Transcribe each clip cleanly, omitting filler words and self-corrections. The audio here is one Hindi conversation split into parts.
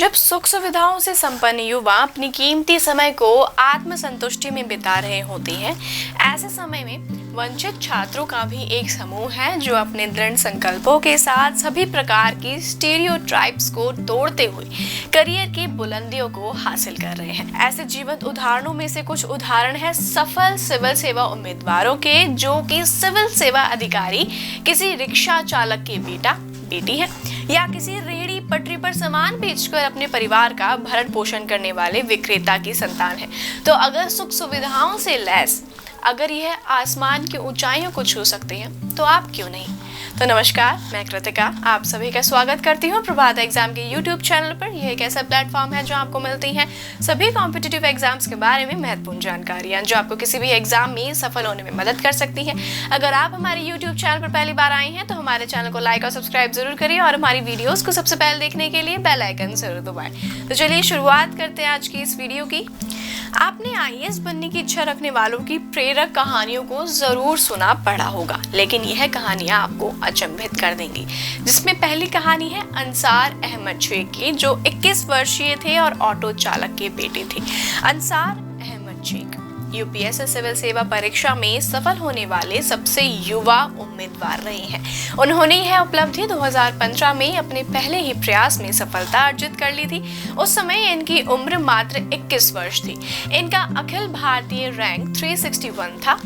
जब सुख सुविधाओं से संपन्न युवा अपनी कीमती समय को आत्मसंतुष्टि में बिता रहे होते हैं, ऐसे समय में वंचित छात्रों का भी एक समूह है जो अपने दृढ़ संकल्पों के साथ सभी प्रकार की स्टीरियोटाइप्स को तोड़ते हुए करियर की बुलंदियों को हासिल कर रहे हैं। ऐसे जीवंत उदाहरणों में से कुछ उदाहरण है सफल सिविल सेवा उम्मीदवारों के, जो कि सिविल सेवा अधिकारी किसी रिक्शा चालक के बेटी है या किसी रेहड़ी पटरी पर सामान बेचकर अपने परिवार का भरण पोषण करने वाले विक्रेता की संतान है। तो अगर सुख सुविधाओं से लैस अगर यह आसमान की ऊंचाइयों को छू सकते हैं तो आप क्यों नहीं। तो नमस्कार, मैं कृतिका आप सभी का स्वागत करती हूँ प्रभात एग्जाम के YouTube चैनल पर। यह एक ऐसा प्लेटफॉर्म है जहाँ आपको मिलती हैं सभी कॉम्पिटिटिव एग्जाम्स के बारे में महत्वपूर्ण जानकारियाँ जो आपको किसी भी एग्जाम में सफल होने में मदद कर सकती हैं। अगर आप हमारे YouTube चैनल पर पहली बार आए हैं तो हमारे चैनल को लाइक और सब्सक्राइब जरूर करिए और हमारी वीडियोस को सबसे पहले देखने के लिए बेल आइकन जरूर दबाएं। तो चलिए शुरुआत करते हैं आज की इस वीडियो की। आपने आईएएस बनने की इच्छा रखने वालों की प्रेरक कहानियों को जरूर सुना पढ़ा होगा, लेकिन यह कहानियां आपको अचंभित कर देंगी। जिसमें पहली कहानी है अंसार अहमद शेख की, जो 21 वर्षीय थे और ऑटो चालक के बेटे थे। अंसार अहमद शेख यूपीएससी सिविल सेवा परीक्षा में सफल होने वाले सबसे युवा उम्मीदवार रहे हैं। उन्होंने यह उपलब्धि 2015 में अपने पहले ही प्रयास में सफलता अर्जित कर ली थी। उस समय इनकी उम्र मात्र 21 वर्ष थी। इनका अखिल भारतीय रैंक 361 था।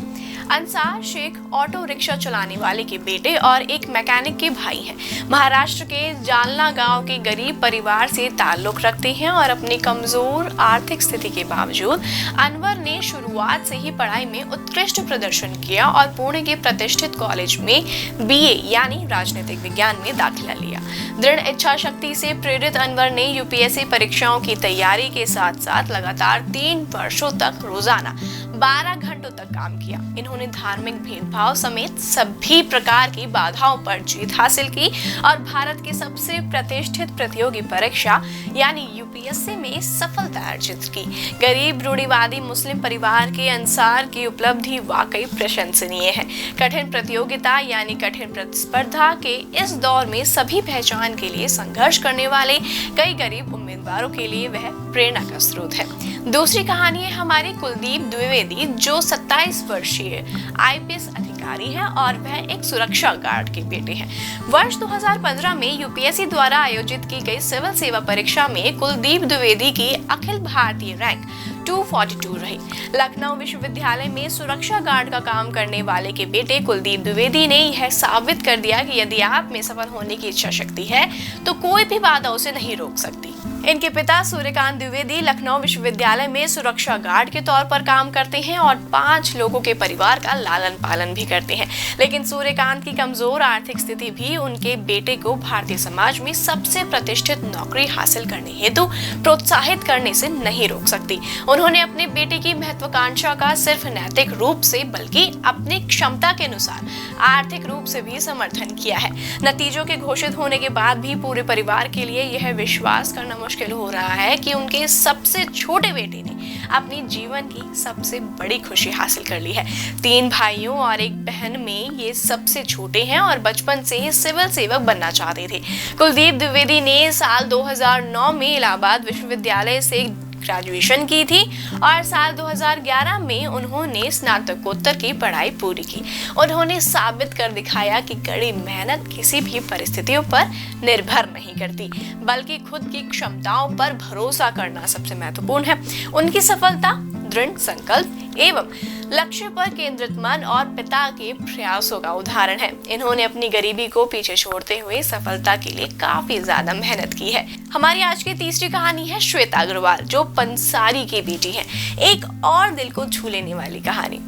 अंसार शेख ऑटो रिक्शा चलाने वाले के बेटे और एक मैकेनिक के भाई हैं। महाराष्ट्र के जालना गांव के गरीब परिवार से ताल्लुक रखते हैं और अपनी कमजोर आर्थिक स्थिति के बावजूद अनवर ने शुरुआत से ही पढ़ाई में उत्कृष्ट प्रदर्शन किया और पुणे के प्रतिष्ठित कॉलेज में बीए यानी राजनीतिक विज्ञान में दाखिला लिया। दृढ़ इच्छा शक्ति से प्रेरित अनवर ने यूपीएससी परीक्षाओं की तैयारी के साथ साथ लगातार 3 वर्षों तक रोजाना 12 घंटों तक काम किया। इन्होंने धार्मिक भेदभाव समेत सभी प्रकार की बाधाओं पर जीत हासिल की और भारत की सबसे प्रतिष्ठित प्रतियोगी परीक्षा यानी यूपीएससी में सफलता अर्जित की। गरीब रूढ़िवादी मुस्लिम परिवार के अंसार की उपलब्धि वाकई प्रशंसनीय है। कठिन प्रतियोगिता यानी कठिन प्रतिस्पर्धा के इस दौर में सभी पहचान के लिए संघर्ष करने वाले कई गरीब उम्मीदवारों के लिए वह प्रेरणा का स्रोत है। दूसरी कहानी है हमारे कुलदीप द्विवेदी, जो 27 वर्षीय आईपीएस अधिकारी हैं और वह एक सुरक्षा गार्ड के बेटे हैं। वर्ष 2015 में यूपीएससी द्वारा आयोजित की गई सिविल सेवा परीक्षा में कुलदीप द्विवेदी की अखिल भारतीय रैंक 242 रही। लखनऊ विश्वविद्यालय में सुरक्षा गार्ड का काम करने वाले के बेटे कुलदीप द्विवेदी ने यह साबित कर दिया कि यदि आप में सफल होने की इच्छा शक्ति है तो कोई भी बाधा उसे नहीं रोक सकती। इनके पिता सूर्यकांत द्विवेदी लखनऊ विश्वविद्यालय में सुरक्षा गार्ड के तौर पर काम करते हैं और 5 लोगों के परिवार का लालन पालन भी करते हैं। लेकिन सूर्यकांत की कमजोर आर्थिक स्थिति भी उनके बेटे को भारतीय समाज में सबसे प्रतिष्ठित नौकरी हासिल करने हेतु प्रोत्साहित करने से नहीं रोक सकती। उन्होंने अपने बेटे की महत्वाकांक्षा का सिर्फ नैतिक रूप से बल्कि अपनी क्षमता के अनुसार आर्थिक रूप से भी समर्थन किया है। नतीजों के घोषित होने के बाद भी पूरे परिवार के लिए यह विश्वास करना मुश्किल हो रहा है कि उनके सबसे छोटे बेटे ने अपनी जीवन की सबसे बड़ी खुशी हासिल कर ली है। 3 भाइयों और एक बहन में ये सबसे छोटे हैं और बचपन से ही सिविल सेवक बनना चाहते थे। कुलदीप द्विवेदी ने साल 2009 में इलाहाबाद विश्वविद्यालय से ग्रेजुएशन की थी और साल 2011 में उन्होंने स्नातकोत्तर की पढ़ाई पूरी की। उन्होंने साबित कर दिखाया कि कड़ी मेहनत किसी भी परिस्थितियों पर निर्भर नहीं करती, बल्कि खुद की क्षमताओं पर भरोसा करना सबसे महत्वपूर्ण है। उनकी सफलता दृढ़ संकल्प एवं लक्ष्य पर केंद्रित मन और पिता के प्रयासों का उदाहरण है। इन्होंने अपनी गरीबी को पीछे छोड़ते हुए सफलता के लिए काफी ज्यादा मेहनत की है। हमारी आज की तीसरी कहानी है श्वेता अग्रवाल, जो पंसारी की बेटी है। एक और दिल को छू लेने वाली कहानी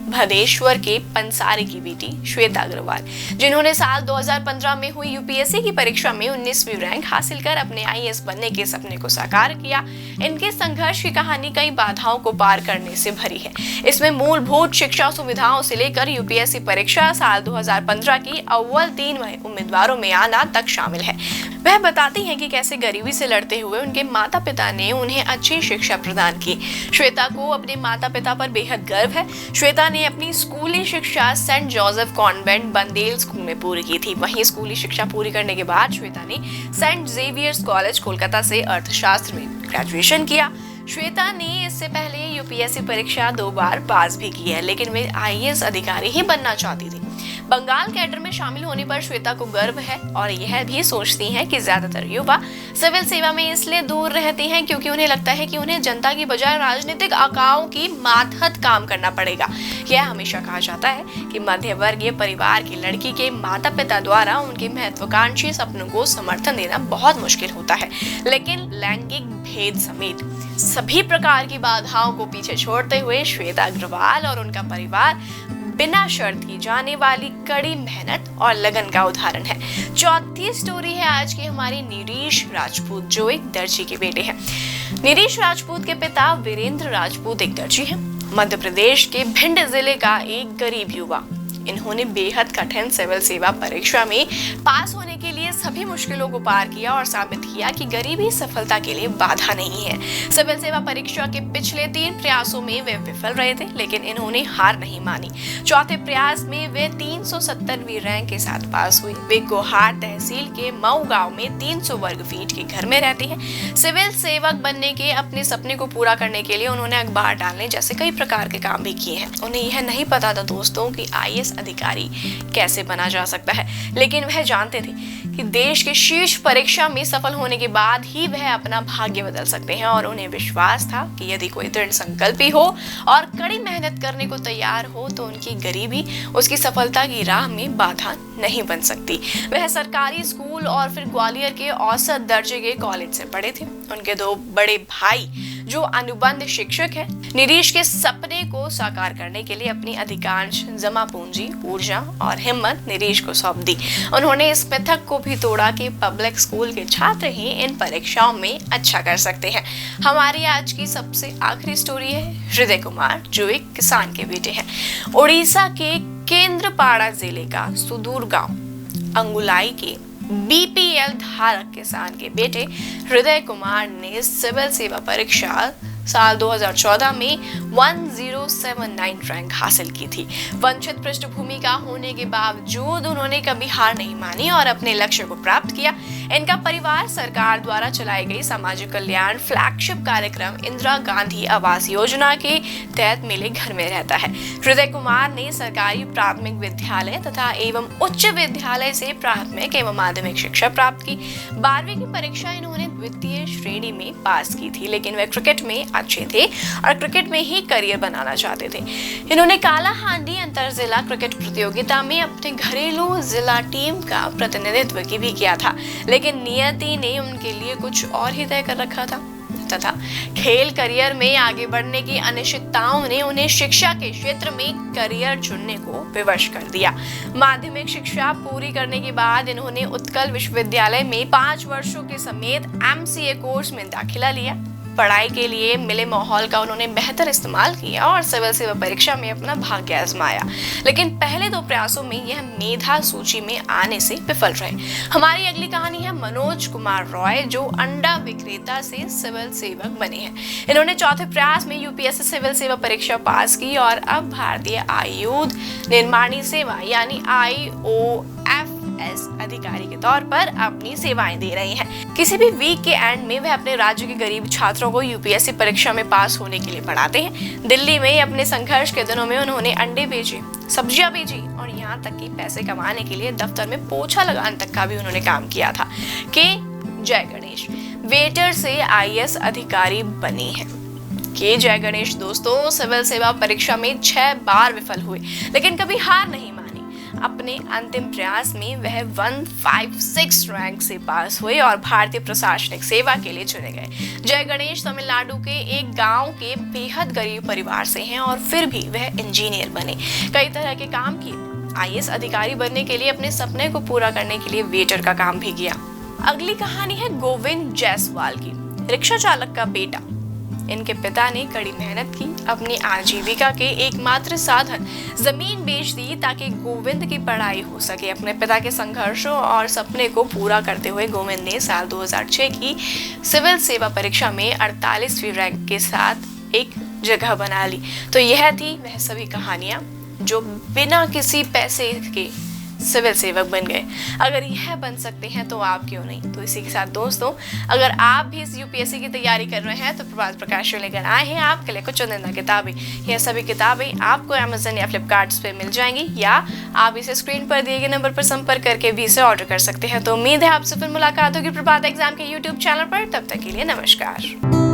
भदेश्वर के पंसारी की बेटी श्वेता अग्रवाल, जिन्होंने साल 2015 में हुई यूपीएससी की परीक्षा में 19वीं रैंक हासिल कर अपने आईएएस बनने के सपने को साकार किया। इनके संघर्ष की कहानी कई बाधाओं को पार करने से भरी है। इसमें मूलभूत शिक्षा सुविधाओं से लेकर यूपीएससी परीक्षा साल 2015 की अव्वल 3 उम्मीदवारों में आना तक शामिल है। वह बताती हैं कि कैसे गरीबी से लड़ते हुए उनके माता पिता ने उन्हें अच्छी शिक्षा प्रदान की। श्वेता को अपने माता पिता पर बेहद गर्व है। श्वेता ने अपनी स्कूली शिक्षा Saint Joseph convent Bandial school में पूरी की थी। वहीं स्कूली शिक्षा पूरी करने के बाद श्वेता ने सेंट जेवियर्स कॉलेज कोलकाता से अर्थशास्त्र में ग्रेजुएशन किया। श्वेता ने इससे पहले यूपीएससी परीक्षा 2 बार पास भी की है, लेकिन वे आईएएस अधिकारी ही बनना चाहती थी। बंगाल कैडर में शामिल होने पर श्वेता को गर्व है और यह भी सोचती हैं कि ज्यादातर युवा सिविल सेवा में इसलिए दूर रहते हैं क्योंकि उन्हें लगता है कि उन्हें जनता की बजाय राजनीतिक आकाओं की मातहत काम करना पड़ेगा। यह हमेशा कहा जाता है कि मध्य वर्गीय परिवार की लड़की के माता पिता द्वारा उनके महत्वाकांक्षी सपनों को समर्थन देना बहुत मुश्किल होता है, लेकिन लैंगिक भेद समेत सभी प्रकार की बाधाओं को पीछे छोड़ते हुए श्वेता अग्रवाल और उनका परिवार बिना शर्त की जाने वाली कड़ी मेहनत और लगन का उदाहरण है। चौथी स्टोरी है आज की हमारी निरीश राजपूत, जो एक दर्जी के बेटे हैं। निरीश राजपूत के पिता वीरेंद्र राजपूत एक दर्जी हैं। मध्य प्रदेश के भिंड जिले का एक गरीब युवा। इन्होंने बेहद कठिन सिविल सेवा परीक्षा में पास होने के लिए सभी मुश्किलों को पार किया और साबित किया कि गरीबी सफलता के लिए बाधा नहीं है। सिविल सेवा परीक्षा के पिछले 3 प्रयासों में वे विफल रहे थे, लेकिन इन्होंने हार नहीं मानी। चौथे प्रयास में वे 370वीं रैंक के साथ पास हुए। वे गोहार तहसील के मऊ गांव में 300 वर्ग फीट के घर में रहती हैं। सिविल सेवक बनने के अपने सपने को पूरा करने के लिए उन्होंने अखबार डालने जैसे कई प्रकार के काम भी किए हैं। उन्हें यह नहीं पता था दोस्तों कि आईएएस अधिकारी कैसे बना जा सकता है, लेकिन वह जानते थे कि देश के शीर्ष परीक्षा में सफल होने के बाद ही वह अपना भाग्य बदल सकते हैं। और उन्हें विश्वास था कि यदि कोई दृढ़ संकल्पी हो और कड़ी मेहनत करने को तैयार हो तो उनकी गरीबी उसकी सफलता की राह में बाधा नहीं बन सकती। वह सरकारी स्कूल और फिर ग्वालियर के औसत दर्जे के कॉलेज से पढ़े थे। उनके 2 बड़े भाई जो अनुबंध शिक्षक हैं, निरीश के सपने को साकार करने के लिए अपनी अधिकांश जमा पूंजी, ऊर्जा और हिम्मत निरीश को सौंप दी। उन्होंने इस मिथक को भी तोड़ा कि पब्लिक स्कूल के छात्र ही इन परीक्षाओं में अच्छा कर सकते हैं। हमारी आज की सबसे आखिरी स्टोरी है हृदय कुमार, जो एक किसान के बेटे हैं। उड़ीसा के केंद्रपाड़ा जिले का सुदूर गांव अंगुलाई के बीपीएल धारक किसान के बेटे हृदय कुमार ने सिविल सेवा परीक्षा साल 2014 में 1079 रैंक हासिल की थी। वंचित पृष्ठभूमि का होने के बावजूद उन्होंने कभी हार नहीं मानी और अपने लक्ष्य को प्राप्त किया। इनका परिवार सरकार द्वारा चलाई गई सामाजिक कल्याण फ्लैगशिप कार्यक्रम इंदिरा गांधी आवास योजना के तहत मिले घर में रहता है। हृदय कुमार ने सरकारी प्राथमिक विद्यालय तथा एवं उच्च विद्यालय से प्राथमिक एवं माध्यमिक शिक्षा प्राप्त की। 12वीं की परीक्षा इन्होंने द्वितीय श्रेणी में पास की थी, लेकिन वे क्रिकेट में अच्छे थे और क्रिकेट में ही करियर बनाना चाहते थे। इन्होंने कालाहांडी अंतर जिला क्रिकेट प्रतियोगिता में अपने घरेलू जिला टीम का प्रतिनिधित्व भी किया था, लेकिन नियति ने उनके लिए कुछ और ही तय कर रखा था तथा खेल करियर में आगे बढ़ने की अनिश्चितताओं ने उन्हें शिक्षा के क्षेत्र में करियर चुनने को विवश कर दिया। माध्यमिक शिक्षा पूरी करने के बाद इन्होंने उत्कल विश्वविद्यालय में 5 वर्षों के समेत एमसीए कोर्स में दाखिला लिया। पढ़ाई के लिए मिले माहौल का उन्होंने बेहतर इस्तेमाल किया और सिविल सेवा परीक्षा में अपना भाग्य आजमाया, लेकिन पहले 2 प्रयासों में यह मेधा सूची में आने से विफल रहे। हमारी अगली कहानी है मनोज कुमार रॉय, जो अंडा विक्रेता से सिविल सेवक बने हैं। इन्होंने चौथे प्रयास में यूपीएससी सिविल सेवा परीक्षा पास की और अब भारतीय आयुध निर्माणी सेवा यानी IOFS अधिकारी के तौर पर अपनी सेवाएं दे रहे हैं। किसी भी वीक के एंड में वह अपने राज्य के गरीब छात्रों को यूपीएससी परीक्षा में पास होने के लिए पढ़ाते हैं। दिल्ली में अपने संघर्ष के दिनों में उन्होंने अंडे बेचे, सब्जियां बेची और यहाँ तक कि पैसे कमाने के लिए दफ्तर में पोछा लगाने तक का भी उन्होंने काम किया था। के जय गणेश वेटर से आईएएस अधिकारी बने हैं। के जय गणेश दोस्तों सिविल सेवा परीक्षा में 6 बार विफल हुए, लेकिन कभी हार नहीं मानी। अपने अंतिम प्रयास में वह 156 रैंक से पास हुए और भारतीय प्रशासनिक सेवा के लिए चुने गए। जय गणेश तमिलनाडु के एक गांव के बेहद गरीब परिवार से हैं और फिर भी वह इंजीनियर बने, कई तरह के काम किए। आईएएस अधिकारी बनने के लिए अपने सपने को पूरा करने के लिए वेटर का काम भी किया। अगली कहानी है गोविंद जायसवाल की, रिक्शा चालक का बेटा। इनके पिता ने कड़ी मेहनत की, अपनी आजीविका के एकमात्र साधन जमीन बेच दी ताकि गोविंद की पढ़ाई हो सके। अपने पिता के संघर्षों और सपने को पूरा करते हुए गोविंद ने साल 2006 की सिविल सेवा परीक्षा में 48वीं रैंक के साथ एक जगह बना ली। तो यह थी वह सभी कहानियां जो बिना किसी पैसे के सिविल सेवक बन गए। अगर यह बन सकते हैं तो आप क्यों नहीं। तो इसी के साथ दोस्तों, अगर आप भी इस यूपीएससी की तैयारी कर रहे हैं तो प्रभात प्रकाश लेकर आए हैं आपके लिए कुछ चुनिंदा किताबें। यह सभी किताबें आपको अमेज़न या फ्लिपकार्ट पे मिल जाएंगी, या आप इसे स्क्रीन पर दिए गए नंबर पर संपर्क करके भी इसे ऑर्डर कर सकते हैं। तो उम्मीद है आपसे फिर मुलाकात होगी प्रभात एग्जाम के यूट्यूब चैनल पर। तब तक के लिए नमस्कार।